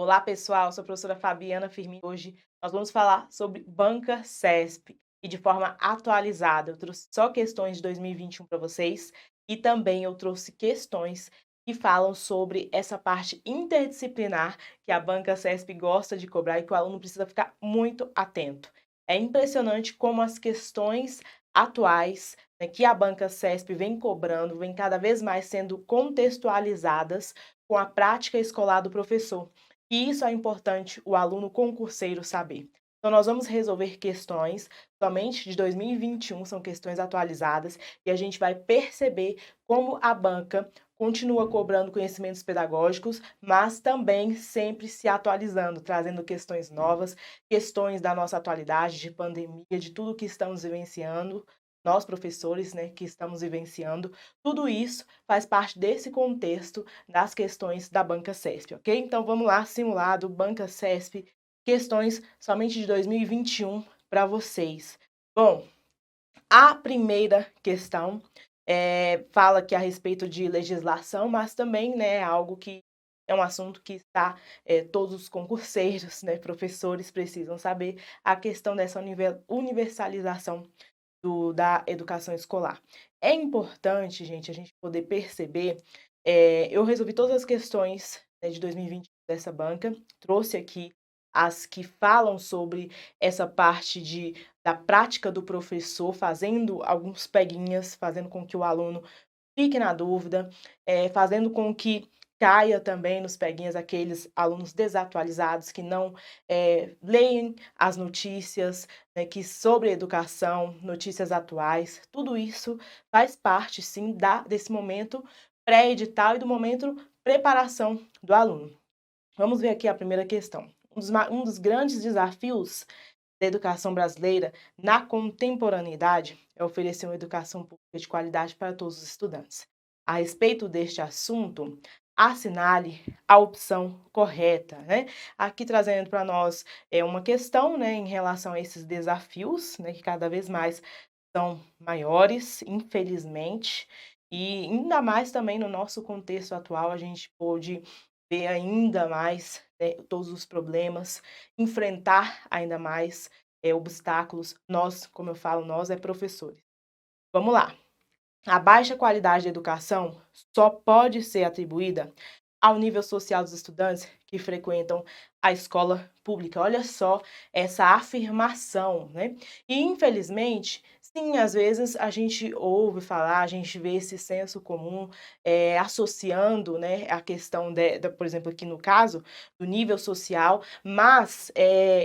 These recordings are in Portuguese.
Olá, pessoal. Sou a professora Fabiana Firmino. Hoje nós vamos falar sobre banca CESP e de forma atualizada. Eu trouxe só questões de 2021 para vocês e também eu trouxe questões que falam sobre essa parte interdisciplinar que a banca CESP gosta de cobrar e que o aluno precisa ficar muito atento. É impressionante como as questões atuais, né, que a banca CESP vem cobrando, vem cada vez mais sendo contextualizadas com a prática escolar do professor. E isso é importante o aluno concurseiro saber. Então, nós vamos resolver questões somente de 2021, são questões atualizadas, e a gente vai perceber como a banca continua cobrando conhecimentos pedagógicos, mas também sempre se atualizando, trazendo questões novas, questões da nossa atualidade, de pandemia, de tudo que estamos vivenciando, nós professores, né, que estamos vivenciando, tudo isso faz parte desse contexto das questões da banca CESP, ok? Então vamos lá, simulado, banca CESP, questões somente de 2021 para vocês. Bom, a primeira questão fala aqui a respeito de legislação, mas também, né, é algo que é um assunto que está, todos os concurseiros, né, professores precisam saber, a questão dessa universalização da educação escolar. É importante, gente, a gente poder perceber, eu resolvi todas as questões, né, de 2020 dessa banca, trouxe aqui as que falam sobre essa parte da prática do professor, fazendo alguns peguinhas, fazendo com que o aluno fique na dúvida, fazendo com que caia também nos peguinhas aqueles alunos desatualizados que não, leem as notícias, né, que sobre educação, notícias atuais, tudo isso faz parte sim desse momento pré-edital e do momento preparação do aluno. Vamos ver aqui a primeira questão. Um dos grandes desafios da educação brasileira na contemporaneidade é oferecer uma educação pública de qualidade para todos os estudantes. A respeito deste assunto, assinale a opção correta, né? Aqui trazendo para nós uma questão, né, em relação a esses desafios, né, que cada vez mais são maiores, infelizmente, e ainda mais também no nosso contexto atual, a gente pôde ver ainda mais, né, todos os problemas, enfrentar ainda mais obstáculos. Nós, como eu falo, nós é professores. Vamos lá. A baixa qualidade da educação só pode ser atribuída ao nível social dos estudantes que frequentam a escola pública. Olha só essa afirmação, né? E infelizmente, sim, às vezes a gente ouve falar, a gente vê esse senso comum associando, né, a questão por exemplo, aqui no caso, do nível social, mas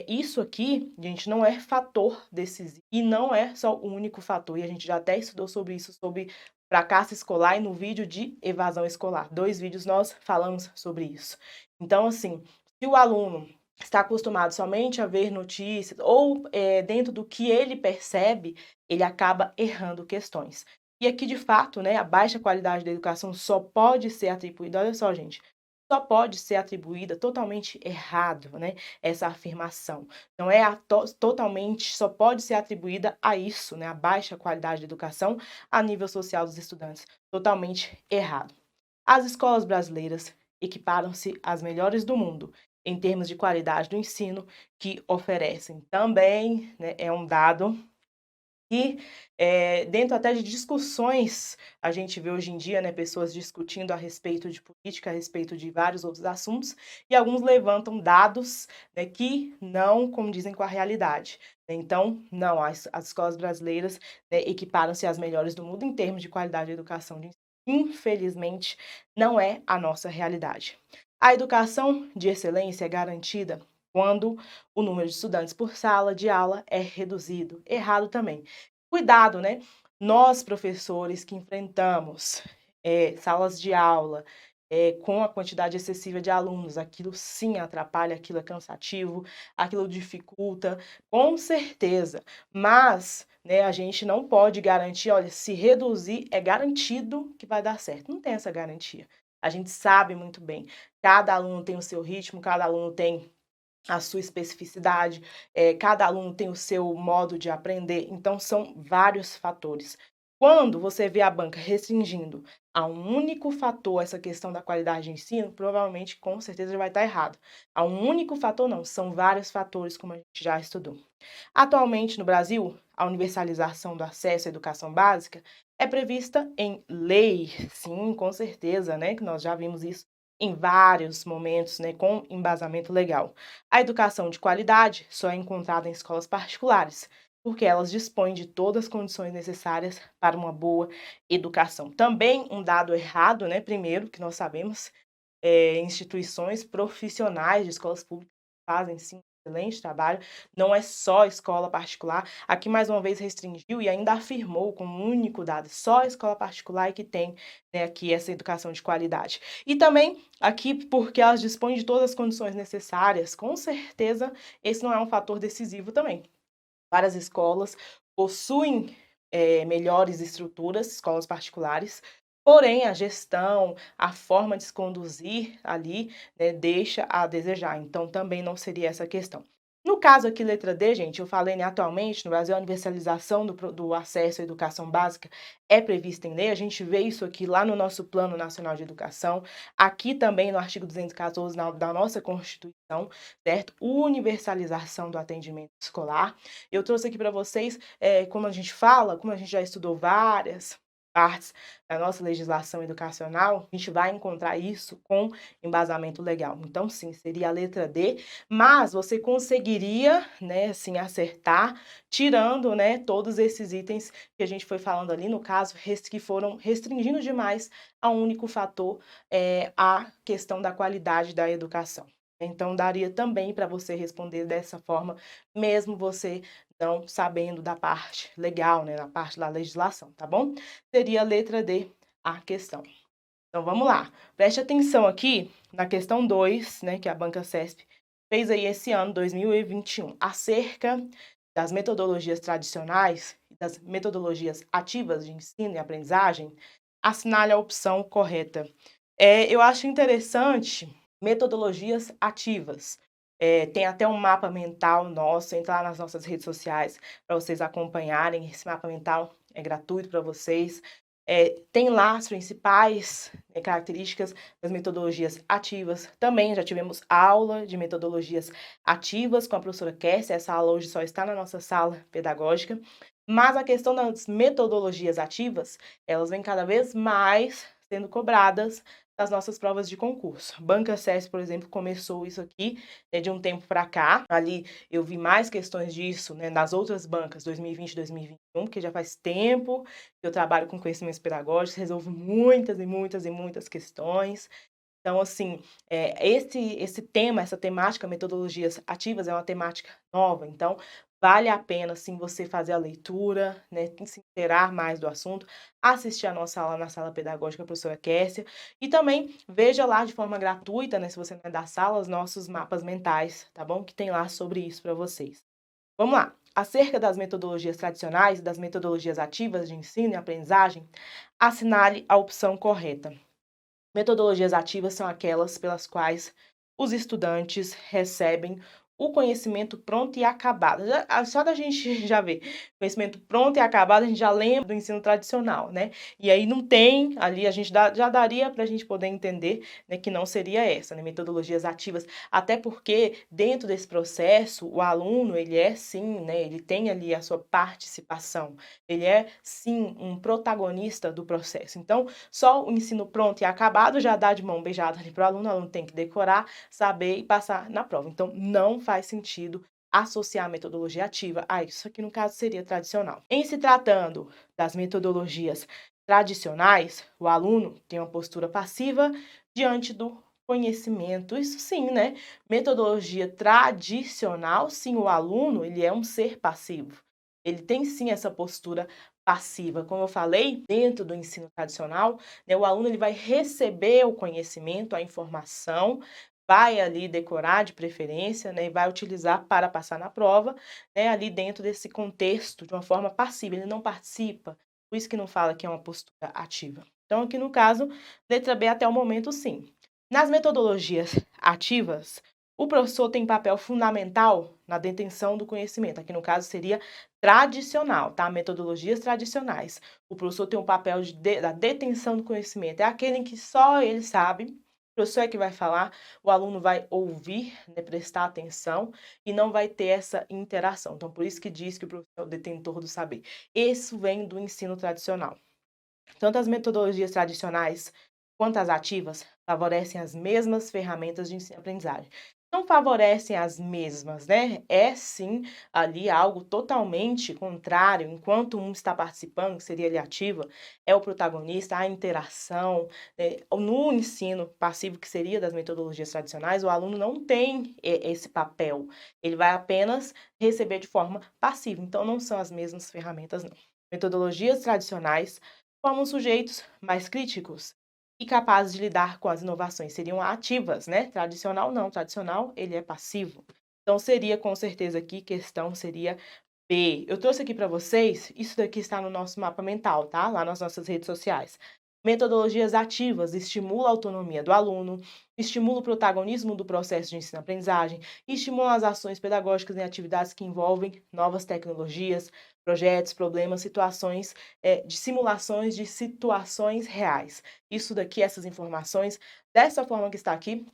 isso aqui, gente, não é fator decisivo e não é só o único fator, e a gente já até estudou sobre isso, sobre fracasso escolar e no vídeo de evasão escolar. 2 vídeos nós falamos sobre isso. Então, assim, se o aluno está acostumado somente a ver notícias ou dentro do que ele percebe, ele acaba errando questões. E aqui, de fato, né, a baixa qualidade da educação só pode ser atribuída, olha só, gente, só pode ser atribuída totalmente errado, né, essa afirmação. Não é totalmente, só pode ser atribuída a isso, né, a baixa qualidade da educação a nível social dos estudantes. Totalmente errado. As escolas brasileiras equiparam-se às melhores do mundo em termos de qualidade do ensino que oferecem. Também, né, é um dado e, dentro até de discussões, a gente vê hoje em dia, né, pessoas discutindo a respeito de política, a respeito de vários outros assuntos, e alguns levantam dados, né, que não condizem com a realidade. Então, não, as escolas brasileiras, né, equiparam-se às melhores do mundo em termos de qualidade de educação de ensino. Infelizmente, não é a nossa realidade. A educação de excelência é garantida quando o número de estudantes por sala de aula é reduzido. Errado também. Cuidado, né? Nós, professores que enfrentamos salas de aula com a quantidade excessiva de alunos, aquilo sim atrapalha, aquilo é cansativo, aquilo dificulta, com certeza. Mas, né, a gente não pode garantir, olha, se reduzir, é garantido que vai dar certo. Não tem essa garantia. A gente sabe muito bem. Cada aluno tem o seu ritmo, cada aluno tem a sua especificidade, cada aluno tem o seu modo de aprender, então são vários fatores. Quando você vê a banca restringindo a um único fator essa questão da qualidade de ensino, provavelmente, com certeza, vai estar errado. A um único fator não, são vários fatores, como a gente já estudou. Atualmente, no Brasil, a universalização do acesso à educação básica é prevista em lei, sim, com certeza, né, que nós já vimos isso em vários momentos, né, com embasamento legal. A educação de qualidade só é encontrada em escolas particulares, porque elas dispõem de todas as condições necessárias para uma boa educação. Também um dado errado, né, primeiro, que nós sabemos, instituições profissionais de escolas públicas fazem sim um excelente trabalho, não é só escola particular. Aqui, mais uma vez, restringiu e ainda afirmou como único dado, só escola particular é que tem, né, aqui essa educação de qualidade. E também aqui, porque elas dispõem de todas as condições necessárias, com certeza esse não é um fator decisivo também. Várias escolas possuem, melhores estruturas, escolas particulares, porém a gestão, a forma de se conduzir ali, né, deixa a desejar, então também não seria essa a questão. No caso aqui, letra D, gente, eu falei, né, atualmente no Brasil a universalização do acesso à educação básica é prevista em lei, a gente vê isso aqui lá no nosso Plano Nacional de Educação, aqui também no artigo 214 da nossa Constituição, certo? Universalização do atendimento escolar. Eu trouxe aqui para vocês, como a gente fala, como a gente já estudou várias partes da nossa legislação educacional, a gente vai encontrar isso com embasamento legal. Então, sim, seria a letra D, mas você conseguiria, né, assim, acertar, tirando, né, todos esses itens que a gente foi falando ali, no caso, que foram restringindo demais a um único fator, a questão da qualidade da educação. Então, daria também para você responder dessa forma, mesmo você não sabendo da parte legal, né, da parte da legislação, tá bom? Seria a letra D a questão. Então, vamos lá. Preste atenção aqui na questão 2, né, que a Banca CESP fez aí esse ano, 2021, acerca das metodologias tradicionais e das metodologias ativas de ensino e aprendizagem, assinale a opção correta. Eu acho interessante metodologias ativas. Tem até um mapa mental nosso, entra lá nas nossas redes sociais para vocês acompanharem. Esse mapa mental é gratuito para vocês. Tem lá as principais, características das metodologias ativas. Também já tivemos aula de metodologias ativas com a professora Kessia. Essa aula hoje só está na nossa sala pedagógica. Mas a questão das metodologias ativas, elas vêm cada vez mais sendo cobradas das nossas provas de concurso. Banca CESP, por exemplo, começou isso aqui, né, de um tempo para cá. Ali eu vi mais questões disso, né, nas outras bancas, 2020 e 2021, porque já faz tempo que eu trabalho com conhecimentos pedagógicos, resolvo muitas e muitas e muitas questões. Então, assim, esse tema, essa temática, metodologias ativas, é uma temática nova. Então, vale a pena, sim, você fazer a leitura, né, se inteirar mais do assunto, assistir a nossa aula na sala pedagógica, professora Kessia, e também veja lá de forma gratuita, né, se você não é da sala, os nossos mapas mentais, tá bom? Que tem lá sobre isso para vocês. Vamos lá. Acerca das metodologias tradicionais e das metodologias ativas de ensino e aprendizagem, assinale a opção correta. Metodologias ativas são aquelas pelas quais os estudantes recebem o conhecimento pronto e acabado. Só da gente já ver conhecimento pronto e acabado, a gente já lembra do ensino tradicional, né? E aí não tem, ali a gente já daria para a gente poder entender, né, que não seria essa, né? Metodologias ativas, até porque dentro desse processo, o aluno, ele é sim, né, ele tem ali a sua participação, ele é sim um protagonista do processo. Então, só o ensino pronto e acabado já dá de mão beijada ali para o aluno tem que decorar, saber e passar na prova. Então, não faz sentido associar a metodologia ativa a isso aqui, no caso, seria tradicional. Em se tratando das metodologias tradicionais, o aluno tem uma postura passiva diante do conhecimento. Isso sim, né? Metodologia tradicional, sim, o aluno, ele é um ser passivo. Ele tem sim essa postura passiva. Como eu falei, dentro do ensino tradicional, né, o aluno ele vai receber o conhecimento, a informação, vai ali decorar de preferência, né, e vai utilizar para passar na prova, né, ali dentro desse contexto, de uma forma passiva, ele não participa, por isso que não fala que é uma postura ativa. Então, aqui no caso, letra B até o momento, sim. Nas metodologias ativas, o professor tem papel fundamental na detenção do conhecimento. Aqui no caso seria tradicional, tá? Metodologias tradicionais. O professor tem um papel da detenção do conhecimento, é aquele em que só ele sabe, o professor é que vai falar, o aluno vai ouvir, né, prestar atenção e não vai ter essa interação. Então, por isso que diz que o professor é o detentor do saber. Isso vem do ensino tradicional. Tanto as metodologias tradicionais quanto as ativas favorecem as mesmas ferramentas de ensino-aprendizagem. Não favorecem as mesmas, né? É sim ali algo totalmente contrário, enquanto um está participando, que seria ali ativa, é o protagonista, a interação. No ensino passivo, que seria das metodologias tradicionais, o aluno não tem esse papel, ele vai apenas receber de forma passiva, então não são as mesmas ferramentas, não. Metodologias tradicionais formam sujeitos mais críticos e capazes de lidar com as inovações. Seriam ativas, né? Tradicional não, tradicional ele é passivo. Então seria com certeza aqui, questão seria B. Eu trouxe aqui para vocês, isso daqui está no nosso mapa mental, tá? Lá nas nossas redes sociais. Metodologias ativas estimulam a autonomia do aluno, estimulam o protagonismo do processo de ensino-aprendizagem, estimulam as ações pedagógicas em atividades que envolvem novas tecnologias, projetos, problemas, situações, de simulações de situações reais. Isso daqui, essas informações, dessa forma que está aqui,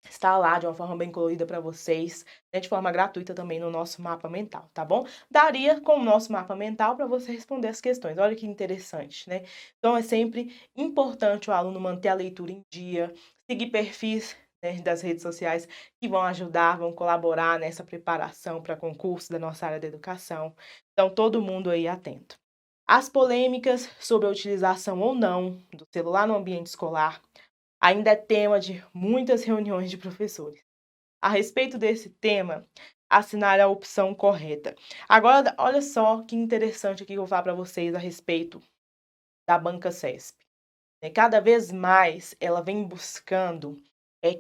está lá de uma forma bem colorida para vocês, né, de forma gratuita também no nosso mapa mental, tá bom? Daria com o nosso mapa mental para você responder as questões. Olha que interessante, né? Então é sempre importante o aluno manter a leitura em dia, seguir perfis, né, das redes sociais que vão ajudar, vão colaborar nessa preparação para concurso da nossa área da educação. Então todo mundo aí atento. As polêmicas sobre a utilização ou não do celular no ambiente escolar ainda é tema de muitas reuniões de professores. A respeito desse tema, assinar a opção correta. Agora, olha só que interessante aqui que eu vou falar para vocês a respeito da banca CESP. Cada vez mais ela vem buscando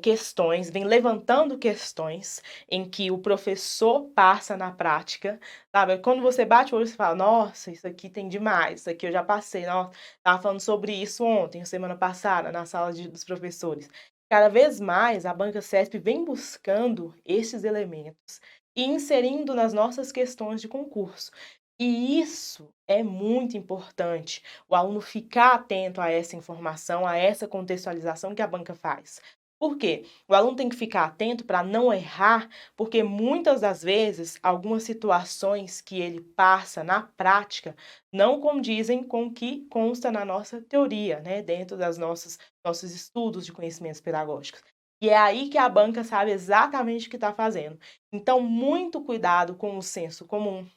questões, vem levantando questões em que o professor passa na prática, sabe? Quando você bate o olho, você fala, nossa, isso aqui tem demais, isso aqui eu já passei, nossa, estava falando sobre isso ontem, semana passada, na sala dos professores. Cada vez mais a banca CESP vem buscando esses elementos e inserindo nas nossas questões de concurso. E isso é muito importante, o aluno ficar atento a essa informação, a essa contextualização que a banca faz. Por quê? O aluno tem que ficar atento para não errar, porque muitas das vezes algumas situações que ele passa na prática não condizem com o que consta na nossa teoria, né? Dentro das nossos estudos de conhecimentos pedagógicos. E é aí que a banca sabe exatamente o que está fazendo. Então, muito cuidado com o senso comum,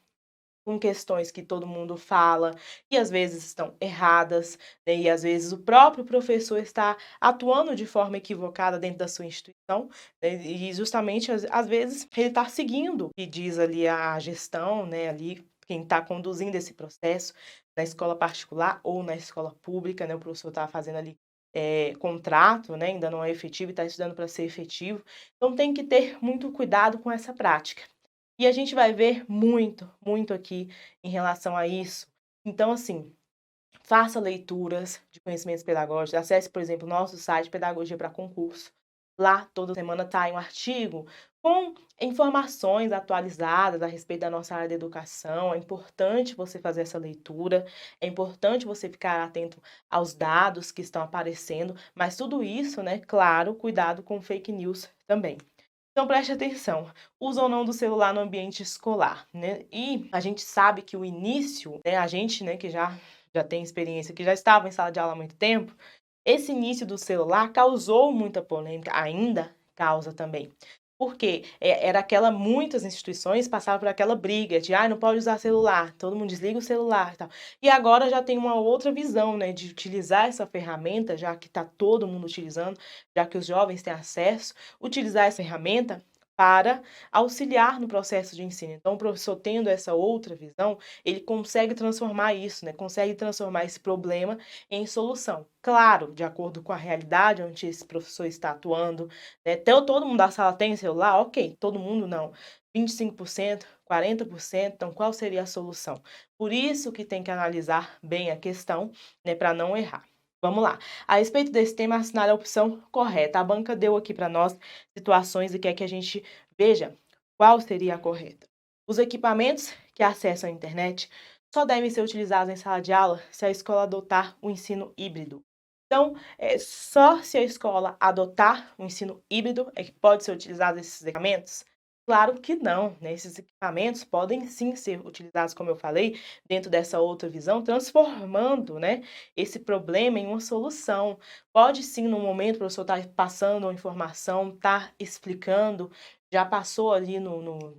com questões que todo mundo fala e às vezes estão erradas, né, e às vezes o próprio professor está atuando de forma equivocada dentro da sua instituição, né, e justamente às vezes ele está seguindo o que diz ali a gestão, né, ali quem está conduzindo esse processo na escola particular ou na escola pública, né, o professor está fazendo ali contrato, né, ainda não é efetivo e está estudando para ser efetivo, então tem que ter muito cuidado com essa prática. E a gente vai ver muito, muito aqui em relação a isso. Então, assim, faça leituras de conhecimentos pedagógicos, acesse, por exemplo, o nosso site Pedagogia para Concurso. Lá, toda semana está um artigo com informações atualizadas a respeito da nossa área de educação. É importante você fazer essa leitura, é importante você ficar atento aos dados que estão aparecendo, mas tudo isso, né, claro, cuidado com fake news também. Então preste atenção, uso ou não do celular no ambiente escolar, né? E a gente sabe que o início, né, a gente, né, que já tem experiência, que já estava em sala de aula há muito tempo, esse início do celular causou muita polêmica, ainda causa também. Porque era aquela, muitas instituições passavam por aquela briga de, não pode usar celular, todo mundo desliga o celular e tal. E agora já tem uma outra visão, né, de utilizar essa ferramenta, já que está todo mundo utilizando, já que os jovens têm acesso, utilizar essa ferramenta para auxiliar no processo de ensino. Então, o professor tendo essa outra visão, ele consegue transformar isso, né, consegue transformar esse problema em solução. Claro, de acordo com a realidade onde esse professor está atuando, né? Todo mundo da sala tem celular? Ok, todo mundo não. 25%, 40%, então qual seria a solução? Por isso que tem que analisar bem a questão, né, para não errar. Vamos lá. A respeito desse tema, assinar a opção correta. A banca deu aqui para nós situações e quer que a gente veja qual seria a correta. Os equipamentos que acessam a internet só devem ser utilizados em sala de aula se a escola adotar o ensino híbrido. Então, só se a escola adotar o ensino híbrido é que pode ser utilizado esses equipamentos? Claro que não, né? Esses equipamentos podem sim ser utilizados, como eu falei, dentro dessa outra visão, transformando, né, esse problema em uma solução. Pode sim, no momento, o professor estar passando uma informação, estar explicando, já passou ali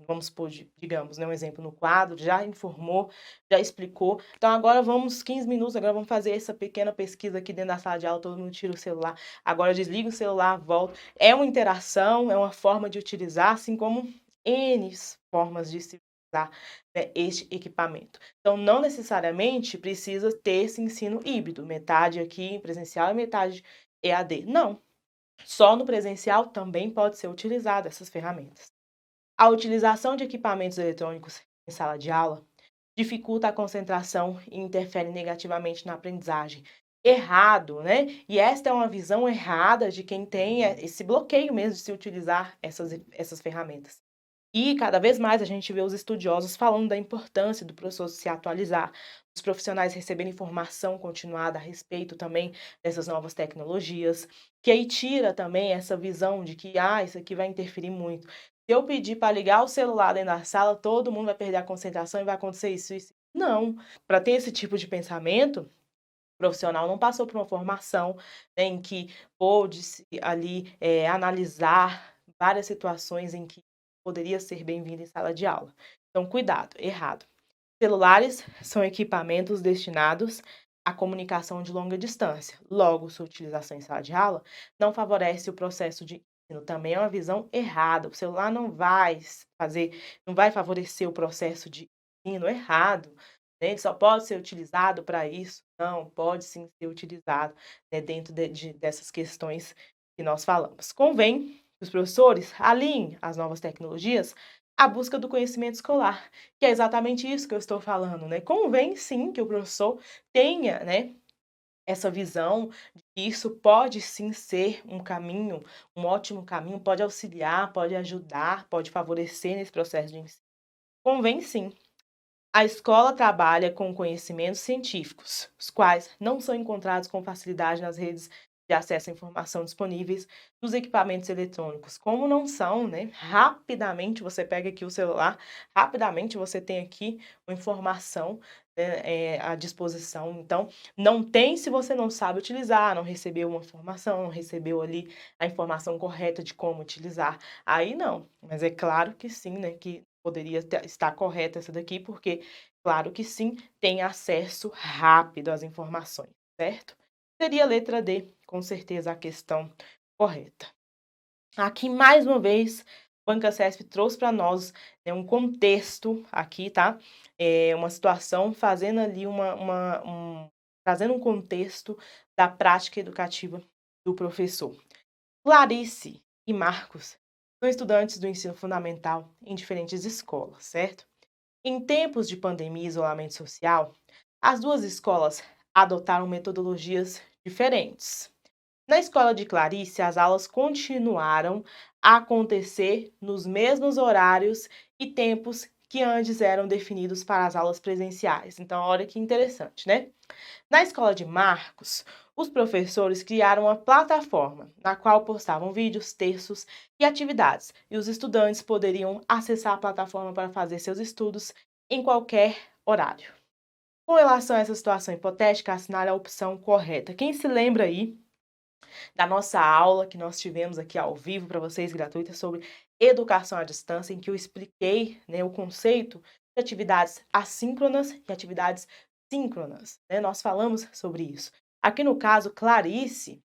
vamos supor, digamos, né, um exemplo, no quadro, já informou, já explicou. Então agora vamos 15 minutos, agora vamos fazer essa pequena pesquisa aqui dentro da sala de aula, todo mundo tira o celular, agora desliga o celular, volta. É uma interação, é uma forma de utilizar, assim como N formas de se utilizar, né, este equipamento. Então não necessariamente precisa ter esse ensino híbrido, metade aqui presencial e metade EAD. Não, só no presencial também pode ser utilizada essas ferramentas. A utilização de equipamentos eletrônicos em sala de aula dificulta a concentração e interfere negativamente na aprendizagem. Errado, né? E esta é uma visão errada de quem tem esse bloqueio mesmo de se utilizar essas ferramentas. E cada vez mais a gente vê os estudiosos falando da importância do professor se atualizar, os profissionais receberem informação continuada a respeito também dessas novas tecnologias, que aí tira também essa visão de que, isso aqui vai interferir muito. Se eu pedir para ligar o celular dentro da sala, todo mundo vai perder a concentração e vai acontecer isso, isso. Não, para ter esse tipo de pensamento, o profissional não passou por uma formação, né, em que pôde ali analisar várias situações em que poderia ser bem-vindo em sala de aula. Então, cuidado, errado. Celulares são equipamentos destinados à comunicação de longa distância. Logo, sua utilização em sala de aula não favorece o processo de ensino. Também é uma visão errada. O celular não vai favorecer o processo de ensino errado. Né? Ele só pode ser utilizado para isso. Não, pode sim ser utilizado, né, dentro dessas questões que nós falamos. Convém que os professores alinhem as novas tecnologias à busca do conhecimento escolar, que é exatamente isso que eu estou falando, né? Convém sim que o professor tenha, né, essa visão de que isso pode sim ser um caminho, um ótimo caminho, pode auxiliar, pode ajudar, pode favorecer nesse processo de ensino. Convém sim. A escola trabalha com conhecimentos científicos, os quais não são encontrados com facilidade nas redes de acesso à informação disponíveis nos equipamentos eletrônicos. Como não são, né? Rapidamente você pega aqui o celular, rapidamente você tem aqui uma informação, né, à disposição. Então, não tem se você não sabe utilizar, não recebeu uma informação, não recebeu ali a informação correta de como utilizar. Aí não, mas é claro que sim, né? Que poderia estar correta essa daqui, porque, claro que sim, tem acesso rápido às informações, certo? Seria a letra D, com certeza, a questão correta. Aqui, mais uma vez, o Banca CESP trouxe para nós, né, um contexto aqui, tá? Uma situação fazendo ali trazendo um contexto da prática educativa do professor. Clarice e Marcos são estudantes do ensino fundamental em diferentes escolas, certo? Em tempos de pandemia e isolamento social, as duas escolas adotaram metodologias diferentes. Na escola de Clarice, as aulas continuaram a acontecer nos mesmos horários e tempos que antes eram definidos para as aulas presenciais. Então, olha que interessante, né? Na escola de Marcos, os professores criaram uma plataforma na qual postavam vídeos, textos e atividades, e os estudantes poderiam acessar a plataforma para fazer seus estudos em qualquer horário. Com relação a essa situação hipotética, assinale a opção correta. Quem se lembra aí da nossa aula que nós tivemos aqui ao vivo para vocês, gratuita, sobre educação à distância, em que eu expliquei, né, o conceito de atividades assíncronas e atividades síncronas, né? Nós falamos sobre isso. Aqui no caso, Clarice,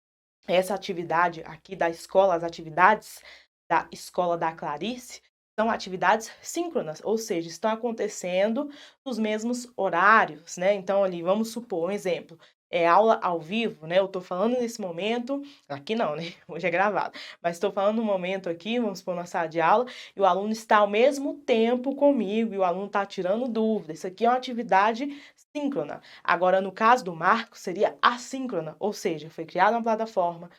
essa atividade aqui da escola, as atividades da escola da Clarice, são atividades síncronas, ou seja, estão acontecendo nos mesmos horários, né? Então, ali, vamos supor, um exemplo, é aula ao vivo, né? Eu estou falando nesse momento, aqui não, né? Hoje é gravado, mas estou falando no momento aqui, vamos supor, na sala de aula, e o aluno está ao mesmo tempo comigo, e o aluno está tirando dúvida. Isso aqui é uma atividade síncrona. Agora, no caso do Marco, seria assíncrona, ou seja, foi criada uma plataforma,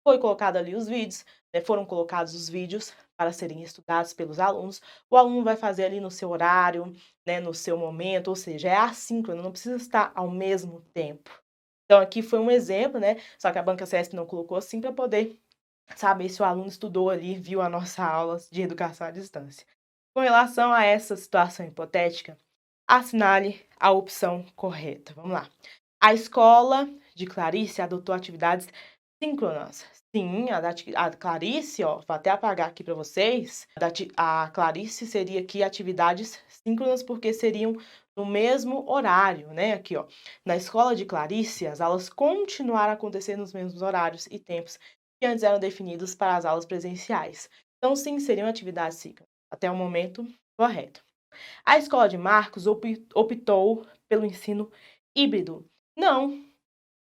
foi colocado ali os vídeos, né? Foram colocados os vídeos para serem estudados pelos alunos, o aluno vai fazer ali no seu horário, né, no seu momento, ou seja, é assíncrono, não precisa estar ao mesmo tempo. Então aqui foi um exemplo, né, só que a banca CESP não colocou assim para poder saber se o aluno estudou ali, viu a nossa aula de educação à distância. Com relação a essa situação hipotética, assinale a opção correta. Vamos lá. A escola de Clarice adotou atividades síncronas. Sim, a Clarice, ó, vou até apagar aqui para vocês. A Clarice seria aqui atividades síncronas porque seriam no mesmo horário, né? Aqui, ó. Na escola de Clarice, as aulas continuaram a acontecer nos mesmos horários e tempos que antes eram definidos para as aulas presenciais. Então, sim, seriam atividades síncronas. Até o momento correto. A escola de Marcos optou pelo ensino híbrido. Não,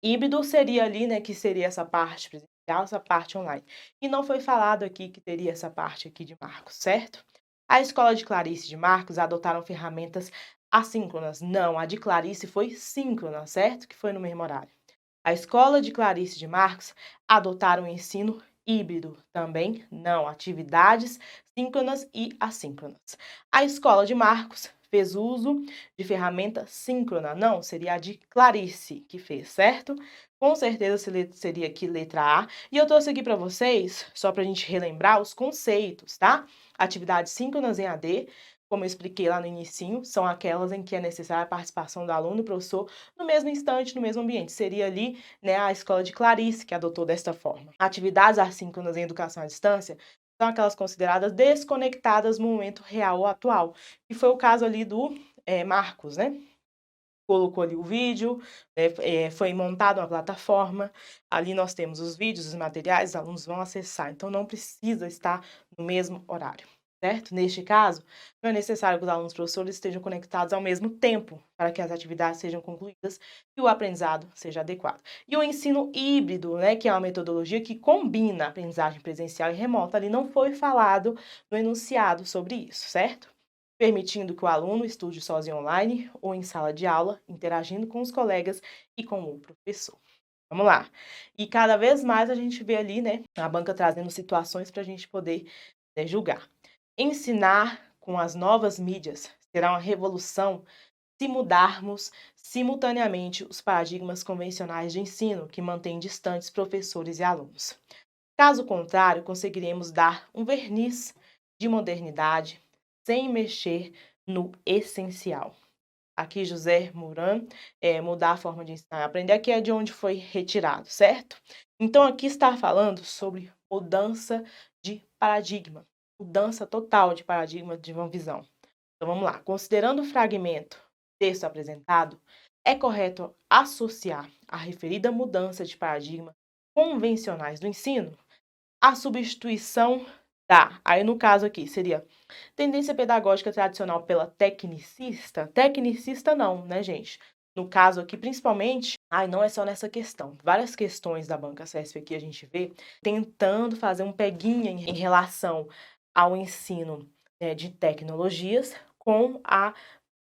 híbrido seria ali, né, que seria essa parte presencial, essa parte online. E não foi falado aqui que teria essa parte aqui de Marcos, certo? A escola de Clarice e de Marcos adotaram ferramentas assíncronas. Não, a de Clarice foi síncrona, certo? Que foi no mesmo horário. A escola de Clarice e de Marcos adotaram o ensino híbrido. Também não, atividades síncronas e assíncronas. A escola de Marcos fez uso de ferramenta síncrona. Não, seria a de Clarice que fez, certo? Com certeza seria aqui letra A. E eu trouxe aqui para vocês, só para a gente relembrar os conceitos, tá? Atividades síncronas em AD, como eu expliquei lá no inicinho, são aquelas em que é necessária a participação do aluno e do professor no mesmo instante, no mesmo ambiente. Seria ali, né, a escola de Clarice que adotou desta forma. Atividades assíncronas em educação à distância são aquelas consideradas desconectadas do momento real ou atual, que foi o caso ali do Marcos, né? Colocou ali o vídeo, foi montada uma plataforma, ali nós temos os vídeos, os materiais, os alunos vão acessar, então não precisa estar no mesmo horário, certo? Neste caso, não é necessário que os alunos e professores estejam conectados ao mesmo tempo para que as atividades sejam concluídas e o aprendizado seja adequado. E o ensino híbrido, né, que é uma metodologia que combina a aprendizagem presencial e remota, ali não foi falado no enunciado sobre isso, certo? Permitindo que o aluno estude sozinho online ou em sala de aula, interagindo com os colegas e com o professor. Vamos lá. E cada vez mais a gente vê ali, né, a banca trazendo situações para a gente poder julgar. Ensinar com as novas mídias será uma revolução se mudarmos simultaneamente os paradigmas convencionais de ensino que mantêm distantes professores e alunos. Caso contrário, conseguiremos dar um verniz de modernidade sem mexer no essencial. Aqui, José Moran, mudar a forma de ensinar e aprender, aqui é de onde foi retirado, certo? Então, aqui está falando sobre mudança de paradigma, mudança total de paradigma de uma visão. Então, vamos lá. Considerando o fragmento texto apresentado, é correto associar a referida mudança de paradigma convencionais do ensino à substituição da, aí no caso aqui, seria tendência pedagógica tradicional pela tecnicista? Tecnicista não, né, gente? No caso aqui, principalmente, não é só nessa questão. Várias questões da banca CESP aqui a gente vê tentando fazer um peguinha em relação ao ensino, de tecnologias com a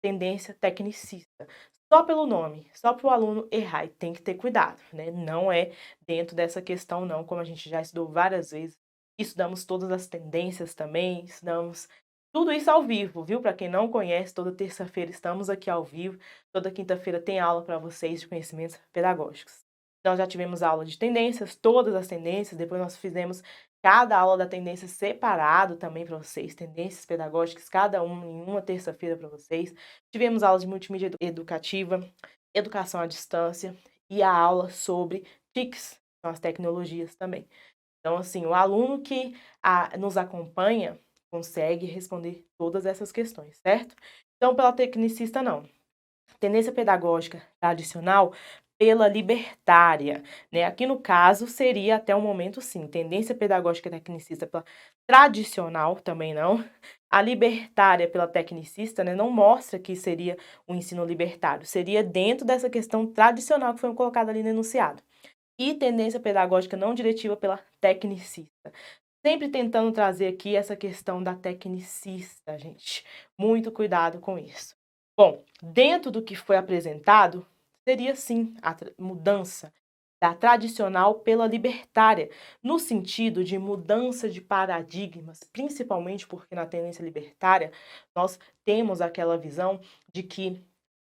tendência tecnicista. Só pelo nome, só para o aluno errar, e tem que ter cuidado, né? Não é dentro dessa questão não, como a gente já estudou várias vezes. Estudamos todas as tendências também, estudamos tudo isso ao vivo, viu? Para quem não conhece, toda terça-feira estamos aqui ao vivo, toda quinta-feira tem aula para vocês de conhecimentos pedagógicos. Nós já tivemos aula de tendências, todas as tendências, depois nós fizemos cada aula da tendência separado também para vocês, tendências pedagógicas, cada uma em uma terça-feira para vocês. Tivemos aulas de multimídia educativa, educação à distância e a aula sobre TICs, são as tecnologias também. Então, assim, o aluno que nos acompanha consegue responder todas essas questões, certo? Então, pela tecnicista, não. Tendência pedagógica tradicional pela libertária, né? Aqui no caso seria até o momento sim, tendência pedagógica tecnicista pela tradicional também não. A libertária pela tecnicista, né, não mostra que seria o ensino libertário, seria dentro dessa questão tradicional que foi colocada ali no enunciado. E tendência pedagógica não diretiva pela tecnicista. Sempre tentando trazer aqui essa questão da tecnicista, gente. Muito cuidado com isso. Bom, dentro do que foi apresentado, seria sim a mudança da tradicional pela libertária, no sentido de mudança de paradigmas, principalmente porque na tendência libertária nós temos aquela visão de que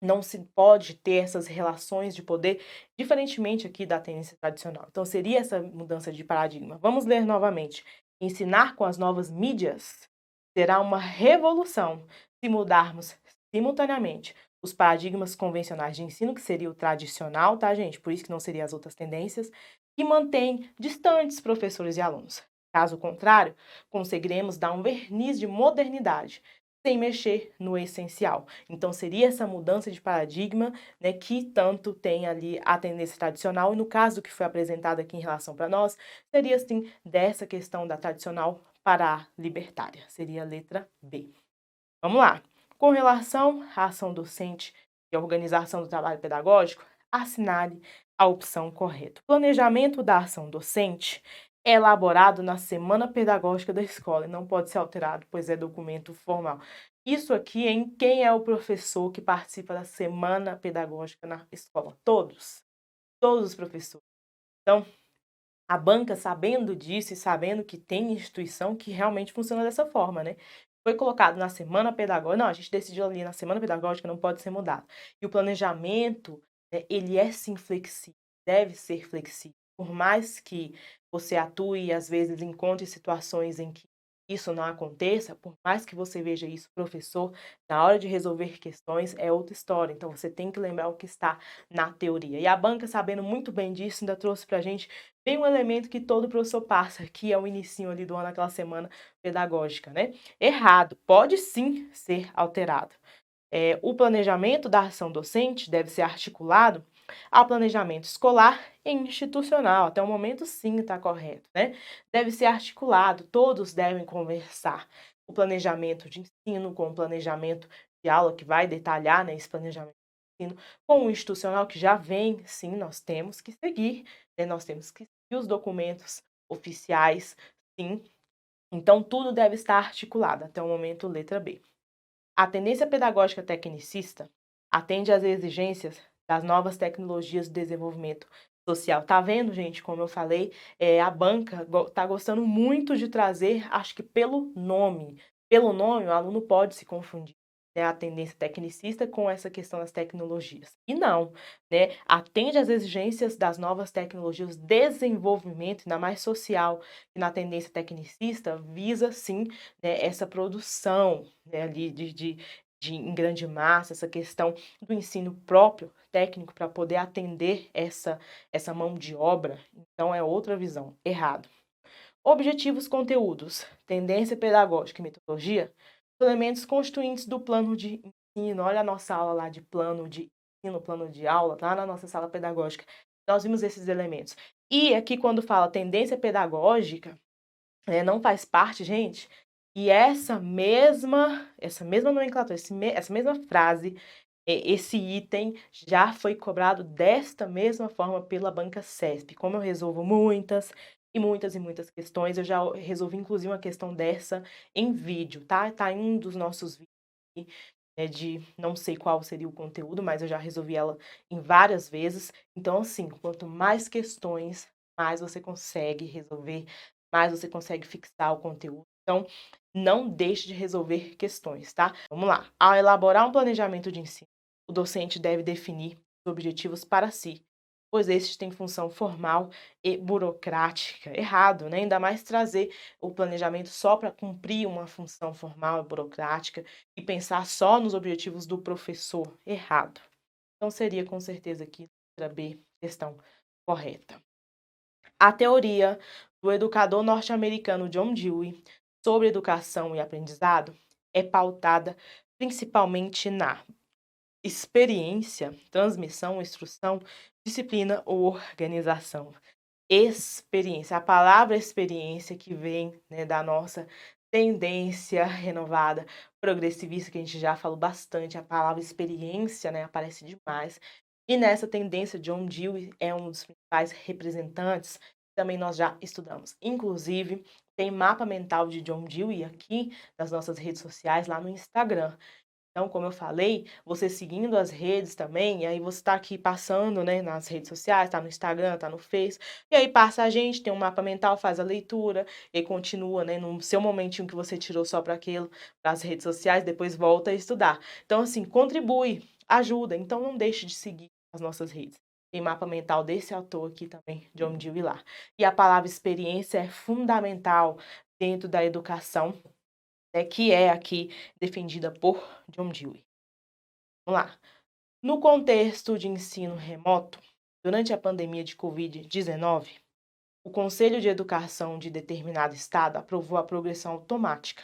não se pode ter essas relações de poder, diferentemente aqui da tendência tradicional. Então, seria essa mudança de paradigma. Vamos ler novamente. Ensinar com as novas mídias será uma revolução se mudarmos simultaneamente os paradigmas convencionais de ensino, que seria o tradicional, tá, gente? Por isso que não seria as outras tendências, que mantém distantes professores e alunos. Caso contrário, conseguiremos dar um verniz de modernidade, sem mexer no essencial. Então, seria essa mudança de paradigma, né, que tanto tem ali a tendência tradicional, e no caso que foi apresentado aqui em relação para nós, seria assim, dessa questão da tradicional para a libertária. Seria a letra B. Vamos lá. Com relação à ação docente e à organização do trabalho pedagógico, assinale a opção correta. O planejamento da ação docente é elaborado na semana pedagógica da escola e não pode ser alterado, pois é documento formal. Isso aqui em quem é o professor que participa da semana pedagógica na escola? Todos. Todos os professores. Então, a banca, sabendo disso e sabendo que tem instituição que realmente funciona dessa forma, né? Foi colocado na semana pedagógica, não, a gente decidiu ali na semana pedagógica, não pode ser mudado. E o planejamento, né, ele é sim flexível, deve ser flexível. Por mais que você atue e às vezes encontre situações em que isso não aconteça, por mais que você veja isso, professor, na hora de resolver questões é outra história. Então você tem que lembrar o que está na teoria. E a banca, sabendo muito bem disso, ainda trouxe pra gente bem um elemento que todo professor passa, que é o inicinho ali do ano, aquela semana pedagógica, né? Errado, pode sim ser alterado. O planejamento da ação docente deve ser articulado ao planejamento escolar e institucional. Até o momento, sim, está correto, né? Deve ser articulado, todos devem conversar. O planejamento de ensino com o planejamento de aula, que vai detalhar, né, esse planejamento de ensino, com o institucional, que já vem, sim, nós temos que seguir, né? Nós temos que seguir os documentos oficiais, sim. Então, tudo deve estar articulado. Até o momento, letra B. A tendência pedagógica tecnicista atende às exigências das novas tecnologias de desenvolvimento social. Tá vendo, gente, como eu falei, a banca tá gostando muito de trazer, acho que pelo nome o aluno pode se confundir, né, a tendência tecnicista com essa questão das tecnologias. E não, né, atende às exigências das novas tecnologias, desenvolvimento, ainda mais social, que na tendência tecnicista visa, sim, né, essa produção, né, ali em grande massa, essa questão do ensino próprio, técnico, para poder atender essa mão de obra. Então, é outra visão, errado. Objetivos, conteúdos, tendência pedagógica e metodologia, elementos constituintes do plano de ensino. Olha a nossa aula lá de plano de ensino, plano de aula, lá na nossa sala pedagógica. Nós vimos esses elementos. E aqui, quando fala tendência pedagógica, não faz parte, gente, e essa mesma nomenclatura, essa mesma frase, esse item já foi cobrado desta mesma forma pela banca CESP. Como eu resolvo muitas e muitas e muitas questões, eu já resolvi inclusive uma questão dessa em vídeo, tá? Tá em um dos nossos vídeos aqui, de não sei qual seria o conteúdo, mas eu já resolvi ela em várias vezes. Então, assim, quanto mais questões, mais você consegue resolver, mais você consegue fixar o conteúdo. Então, não deixe de resolver questões, tá? Vamos lá. Ao elaborar um planejamento de ensino, o docente deve definir os objetivos para si, pois estes têm função formal e burocrática. Errado, né? Ainda mais trazer o planejamento só para cumprir uma função formal e burocrática e pensar só nos objetivos do professor. Errado. Então, seria com certeza aqui, letra B, questão correta. A teoria do educador norte-americano John Dewey sobre educação e aprendizado é pautada principalmente na experiência, transmissão, instrução, disciplina ou organização. Experiência, a palavra experiência que vem, né, da nossa tendência renovada, progressivista, que a gente já falou bastante, a palavra experiência, né, aparece demais. E nessa tendência, John Dewey é um dos principais representantes, também nós já estudamos. Inclusive, tem mapa mental de John Dewey aqui nas nossas redes sociais, lá no Instagram. Então, como eu falei, você seguindo as redes também, e aí você está aqui passando, né, nas redes sociais, está no Instagram, está no Face, e aí passa a gente, tem um mapa mental, faz a leitura, e aí continua, né, no seu momentinho que você tirou só para aquilo, para as redes sociais, depois volta a estudar. Então, assim, contribui, ajuda, então não deixe de seguir as nossas redes. Tem mapa mental desse autor aqui também, John Dewey lá. E a palavra experiência é fundamental dentro da educação, que é aqui defendida por John Dewey. Vamos lá. No contexto de ensino remoto, durante a pandemia de Covid-19, o Conselho de Educação de determinado estado aprovou a progressão automática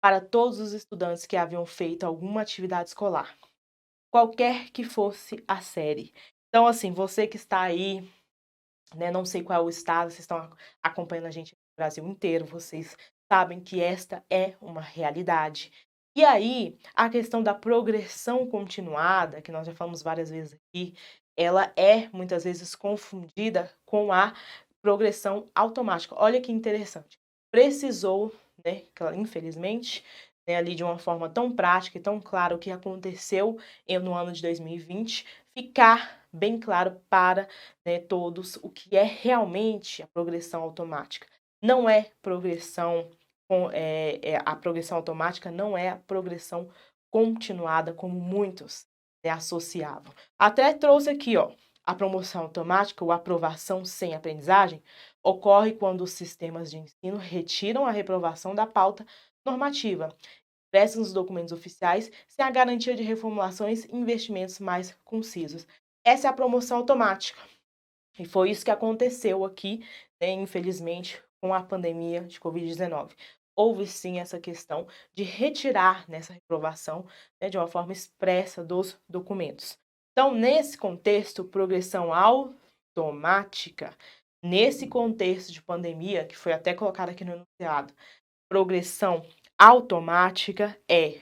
para todos os estudantes que haviam feito alguma atividade escolar, qualquer que fosse a série. Então, assim, você que está aí, né, não sei qual é o estado, vocês estão acompanhando a gente no Brasil inteiro, vocês sabem que esta é uma realidade. E aí, a questão da progressão continuada, que nós já falamos várias vezes aqui, ela é muitas vezes confundida com a progressão automática. Olha que interessante. Precisou, né, infelizmente, né, ali de uma forma tão prática e tão clara o que aconteceu no ano de 2020, ficar bem claro para, né, todos o que é realmente a progressão automática. Não é progressão a progressão automática não é a progressão continuada como muitos, né, associavam. Até trouxe aqui, ó, a promoção automática ou aprovação sem aprendizagem ocorre quando os sistemas de ensino retiram a reprovação da pauta normativa, prestam os documentos oficiais sem a garantia de reformulações e investimentos mais concisos. Essa é a promoção automática. E foi isso que aconteceu aqui, né, infelizmente, com a pandemia de Covid-19. Houve sim essa questão de retirar nessa reprovação, né, de uma forma expressa dos documentos. Então, nesse contexto, progressão automática, nesse contexto de pandemia, que foi até colocado aqui no enunciado, progressão automática é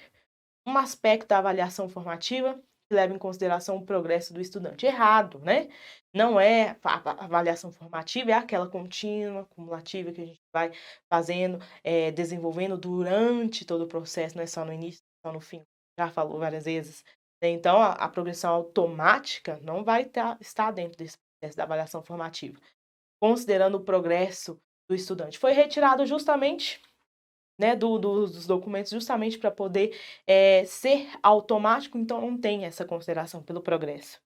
um aspecto da avaliação formativa que leva em consideração o progresso do estudante. Errado, né? Não é a avaliação formativa, é aquela contínua, cumulativa que a gente vai fazendo, desenvolvendo durante todo o processo, não é só no início, só no fim. Já falou várias vezes. Então, a progressão automática não vai estar dentro desse processo da avaliação formativa, considerando o progresso do estudante. Foi retirado justamente, né, dos documentos justamente para poder ser automático, então não tem essa consideração pelo progresso.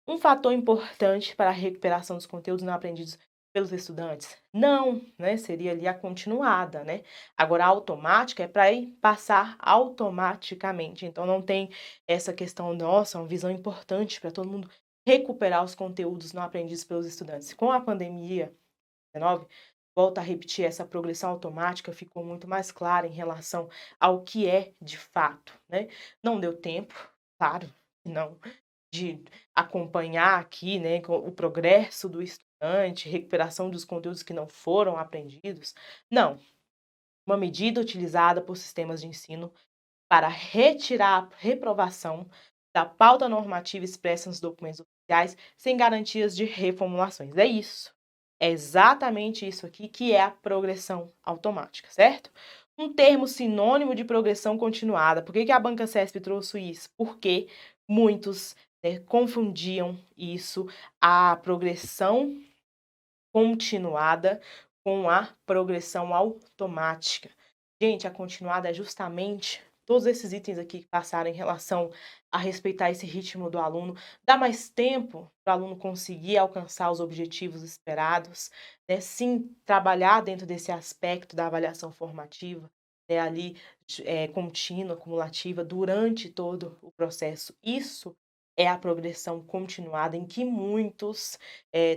Um fator importante para a recuperação dos conteúdos não aprendidos pelos estudantes? Não, né? Seria ali a continuada, né? Agora, a automática é para ir passar automaticamente. Então, não tem essa questão, nossa, uma visão importante para todo mundo recuperar os conteúdos não aprendidos pelos estudantes. Com a pandemia, 19, volto a repetir, essa progressão automática ficou muito mais clara em relação ao que é de fato, né? Não deu tempo, claro, não, de acompanhar aqui, né, o progresso do estudante, recuperação dos conteúdos que não foram aprendidos. Não, uma medida utilizada por sistemas de ensino para retirar a reprovação da pauta normativa expressa nos documentos oficiais sem garantias de reformulações. É isso. É exatamente isso aqui que é a progressão automática, certo? Um termo sinônimo de progressão continuada. Por que que a Banca CESP trouxe isso? Porque muitos, né, confundiam isso, a progressão continuada com a progressão automática. Gente, a continuada é justamente todos esses itens aqui que passaram em relação a respeitar esse ritmo do aluno, dar mais tempo para o aluno conseguir alcançar os objetivos esperados, né? Sim, trabalhar dentro desse aspecto da avaliação formativa, né? Ali contínua, cumulativa, durante todo o processo. Isso é a progressão continuada, em que muitos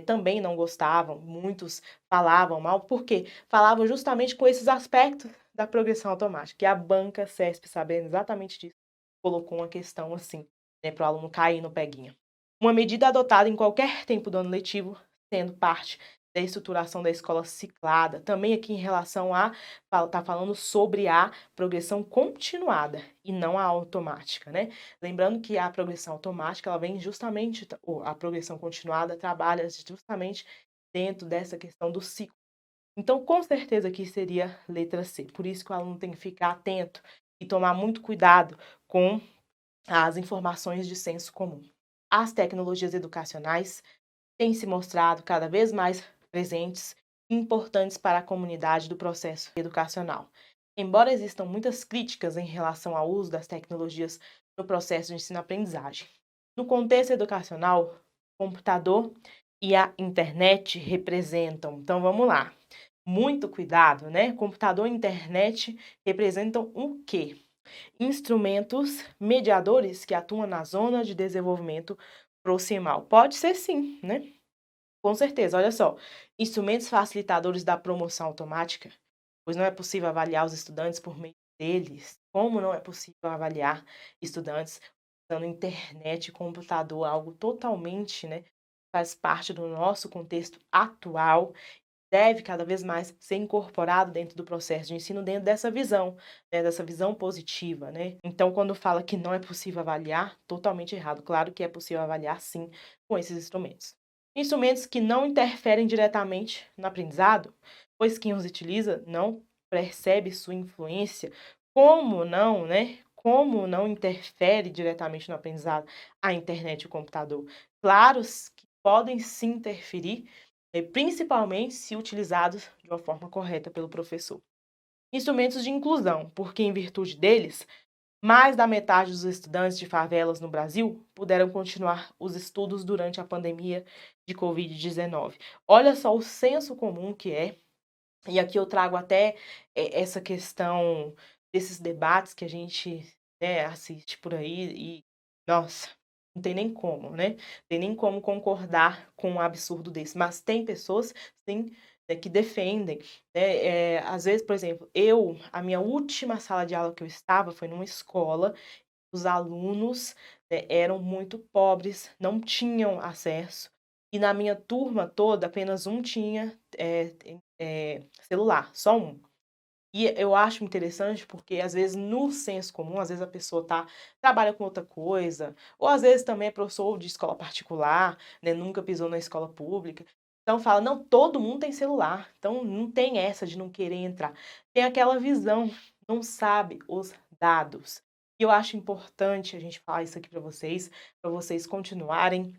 também não gostavam, muitos falavam mal, por quê? Falavam justamente com esses aspectos da progressão automática, e a banca CESP, sabendo exatamente disso, colocou uma questão assim, né, para o aluno cair no peguinha. Uma medida adotada em qualquer tempo do ano letivo, sendo parte da estruturação da escola ciclada, também aqui em relação a, tá falando sobre a progressão continuada e não a automática, né? Lembrando que a progressão automática, ela vem justamente, ou a progressão continuada trabalha justamente dentro dessa questão do ciclo. Então, com certeza aqui seria letra C. Por isso que o aluno tem que ficar atento e tomar muito cuidado com as informações de senso comum. As tecnologias educacionais têm se mostrado cada vez mais presentes e importantes para a comunidade do processo educacional. Embora existam muitas críticas em relação ao uso das tecnologias no processo de ensino-aprendizagem. No contexto educacional, o computador e a internet representam, então vamos lá, muito cuidado, né? Computador e internet representam o quê? Instrumentos mediadores que atuam na zona de desenvolvimento proximal. Pode ser sim, né? Com certeza, olha só. Instrumentos facilitadores da promoção automática, pois não é possível avaliar os estudantes por meio deles. Como não é possível avaliar estudantes usando internet e computador, algo totalmente, né, faz parte do nosso contexto atual, deve cada vez mais ser incorporado dentro do processo de ensino, dentro dessa visão, né, dessa visão positiva, né. Então, quando fala que não é possível avaliar, totalmente errado. Claro que é possível avaliar sim, com esses instrumentos. Instrumentos que não interferem diretamente no aprendizado, pois quem os utiliza não percebe sua influência. Como não, né, como não interfere diretamente no aprendizado a internet e o computador? Claros que podem sim interferir, principalmente se utilizados de uma forma correta pelo professor. Instrumentos de inclusão, porque em virtude deles, mais da metade dos estudantes de favelas no Brasil puderam continuar os estudos durante a pandemia de Covid-19. Olha só o senso comum que é, e aqui eu trago até essa questão desses debates que a gente, né, assiste por aí e, nossa, não tem nem como, né? Tem nem como concordar com um absurdo desse. Mas tem pessoas, sim, né, que defendem, né? Às vezes, por exemplo, a minha última sala de aula que eu estava foi numa escola, os alunos, né, eram muito pobres, não tinham acesso, e na minha turma toda apenas um tinha celular, só um. E eu acho interessante porque, às vezes, no senso comum, às vezes a pessoa trabalha com outra coisa, ou às vezes também é professor de escola particular, né, nunca pisou na escola pública. Então fala, não, todo mundo tem celular, então não tem essa de não querer entrar. Tem aquela visão, não sabe os dados. E eu acho importante a gente falar isso aqui para vocês continuarem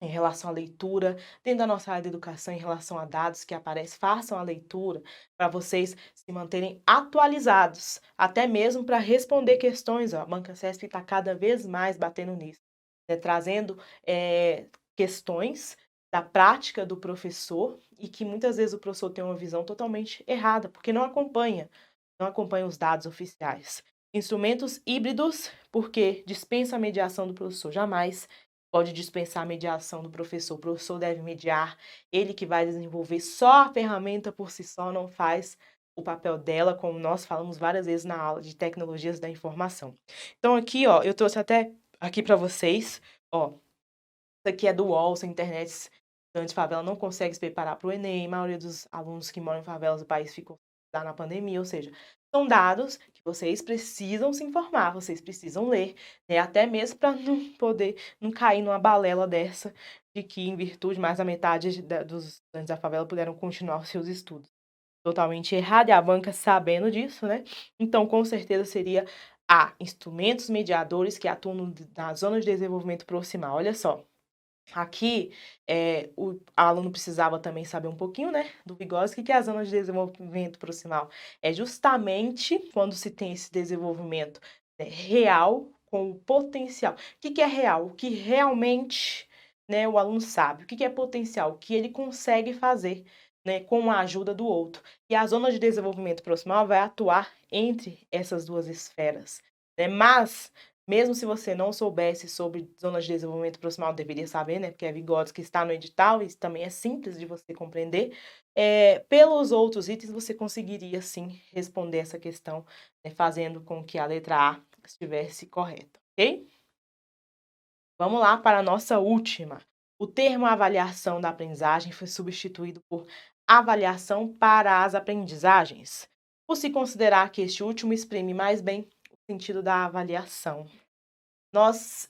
em relação à leitura, dentro da nossa área de educação, em relação a dados que aparecem, façam a leitura para vocês se manterem atualizados, até mesmo para responder questões. Ó, a Banca CESP está cada vez mais batendo nisso, né, trazendo questões da prática do professor e que muitas vezes o professor tem uma visão totalmente errada, porque não acompanha os dados oficiais. Instrumentos híbridos, porque dispensa a mediação do professor, jamais pode dispensar a mediação do professor. O professor deve mediar, ele que vai desenvolver. Só a ferramenta por si só não faz o papel dela, como nós falamos várias vezes na aula de tecnologias da informação. Então aqui, ó, eu trouxe até aqui para vocês, ó, isso aqui é do UOL, se a internet estudantes de favela não consegue se preparar para o Enem, a maioria dos alunos que moram em favelas do país ficou na pandemia, ou seja, são dados que vocês precisam se informar, vocês precisam ler, né, até mesmo para não cair numa balela dessa, de que em virtude mais da metade dos estudantes da favela puderam continuar os seus estudos. Totalmente errado, e a banca sabendo disso, né, então com certeza seria instrumentos mediadores que atuam na zona de desenvolvimento proximal. Olha só, aqui, o aluno precisava também saber um pouquinho, né, do Vygotsky, que é a zona de desenvolvimento proximal. É justamente quando se tem esse desenvolvimento, né, real com o potencial. O que é real? O que realmente, né, o aluno sabe. O que é potencial? O que ele consegue fazer, né, com a ajuda do outro. E a zona de desenvolvimento proximal vai atuar entre essas duas esferas, né, mas mesmo se você não soubesse sobre zonas de desenvolvimento proximal, deveria saber, né, porque é Vygotsky que está no edital, isso também é simples de você compreender. Pelos outros itens, você conseguiria sim responder essa questão, né, fazendo com que a letra A estivesse correta, ok? Vamos lá para a nossa última. O termo avaliação da aprendizagem foi substituído por avaliação para as aprendizagens, por se considerar que este último exprime mais bem o sentido da avaliação. Nós,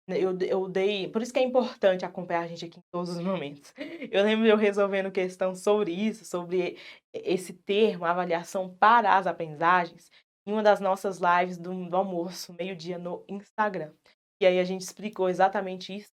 eu dei por isso que é importante acompanhar a gente aqui em todos os momentos. Eu lembro de eu resolvendo questão sobre isso, sobre esse termo, avaliação para as aprendizagens, em uma das nossas lives do almoço, meio-dia, no Instagram. E aí a gente explicou exatamente isso.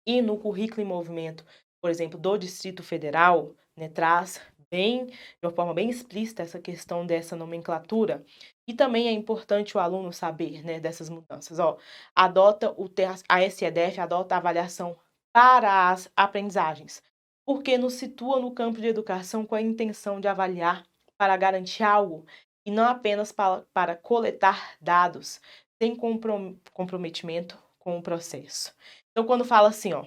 E no Currículo em Movimento, por exemplo, do Distrito Federal, né, traz bem, de uma forma bem explícita essa questão dessa nomenclatura. E também é importante o aluno saber, né, dessas mudanças. Ó, a SEDEF adota a avaliação para as aprendizagens, porque nos situa no campo de educação com a intenção de avaliar para garantir algo e não apenas para coletar dados sem comprometimento com o processo. Então, quando fala assim, ó,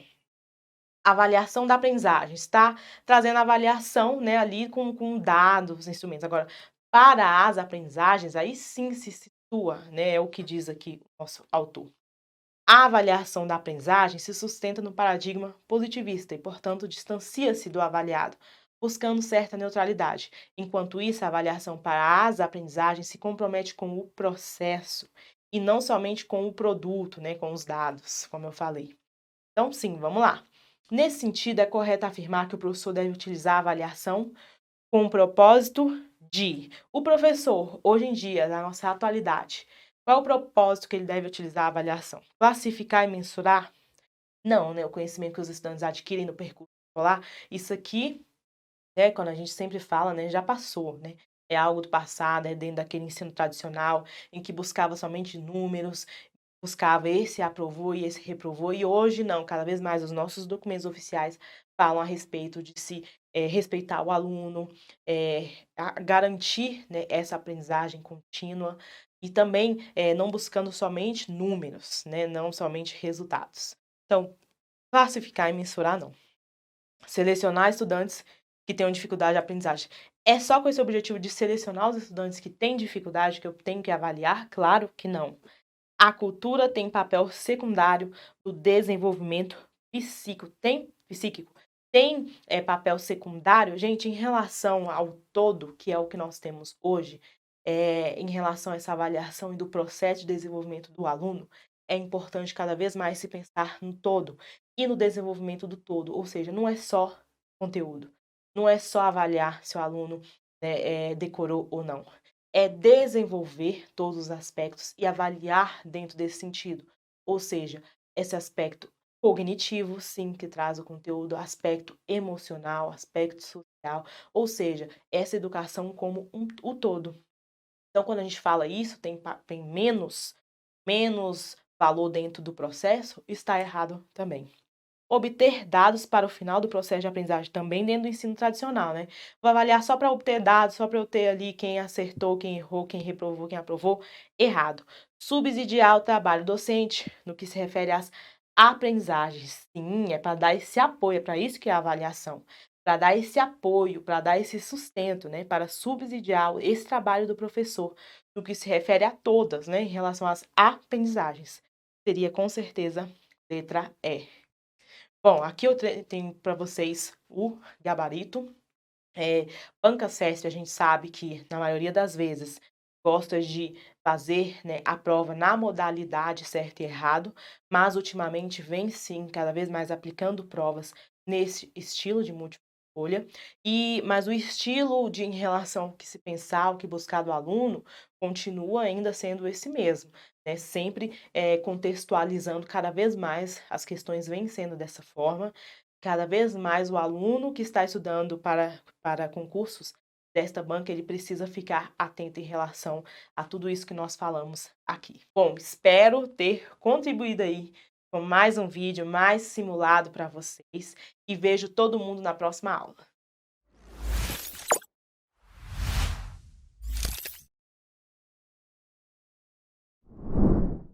avaliação da aprendizagem, está trazendo avaliação, né, ali com dados, instrumentos. Agora, para as aprendizagens, aí sim se situa, né, é o que diz aqui o nosso autor. A avaliação da aprendizagem se sustenta no paradigma positivista e, portanto, distancia-se do avaliado, buscando certa neutralidade. Enquanto isso, a avaliação para as aprendizagens se compromete com o processo e não somente com o produto, né, com os dados, como eu falei. Então, sim, vamos lá. Nesse sentido, é correto afirmar que o professor deve utilizar a avaliação com o propósito de... O professor, hoje em dia, na nossa atualidade, qual é o propósito que ele deve utilizar a avaliação? Classificar e mensurar? Não, né? O conhecimento que os estudantes adquirem no percurso escolar, isso aqui, né, quando a gente sempre fala, né, já passou, né? É algo do passado, é dentro daquele ensino tradicional, em que buscava somente números, buscava esse aprovou e esse reprovou, e hoje não, cada vez mais os nossos documentos oficiais falam a respeito de se respeitar o aluno, garantir, né, essa aprendizagem contínua e também não buscando somente números, né, não somente resultados. Então, classificar e mensurar não. Selecionar estudantes que tenham dificuldade de aprendizagem. É só com esse objetivo de selecionar os estudantes que têm dificuldade que eu tenho que avaliar? Claro que não. A cultura tem papel secundário no desenvolvimento psíquico. Tem papel secundário, gente, em relação ao todo, que é o que nós temos hoje, em relação a essa avaliação e do processo de desenvolvimento do aluno, é importante cada vez mais se pensar no todo e no desenvolvimento do todo, ou seja, não é só conteúdo, não é só avaliar se o aluno, né, decorou ou não. É desenvolver todos os aspectos e avaliar dentro desse sentido. Ou seja, esse aspecto cognitivo, sim, que traz o conteúdo, aspecto emocional, aspecto social, ou seja, essa educação como o todo. Então, quando a gente fala isso, tem menos valor dentro do processo, está errado também. Obter dados para o final do processo de aprendizagem, também dentro do ensino tradicional, né? Vou avaliar só para obter dados, só para eu ter ali quem acertou, quem errou, quem reprovou, quem aprovou. Errado. Subsidiar o trabalho docente no que se refere às aprendizagens. Sim, é para dar esse apoio, é para isso que é a avaliação. Para dar esse apoio, para dar esse sustento, né? Para subsidiar esse trabalho do professor no que se refere a todas, né? Em relação às aprendizagens. Seria com certeza letra E. Bom, aqui eu tenho para vocês o gabarito. Banca CESP, a gente sabe que, na maioria das vezes, gosta de fazer, né, a prova na modalidade certo e errado, mas ultimamente vem sim, cada vez mais aplicando provas nesse estilo de múltipla escolha. Mas o estilo em relação ao que se pensar, o que buscar do aluno, continua ainda sendo esse mesmo, né? Sempre contextualizando cada vez mais, as questões vêm sendo dessa forma. Cada vez mais o aluno que está estudando para concursos desta banca, ele precisa ficar atento em relação a tudo isso que nós falamos aqui. Bom, espero ter contribuído aí com mais um vídeo, mais simulado para vocês, e vejo todo mundo na próxima aula.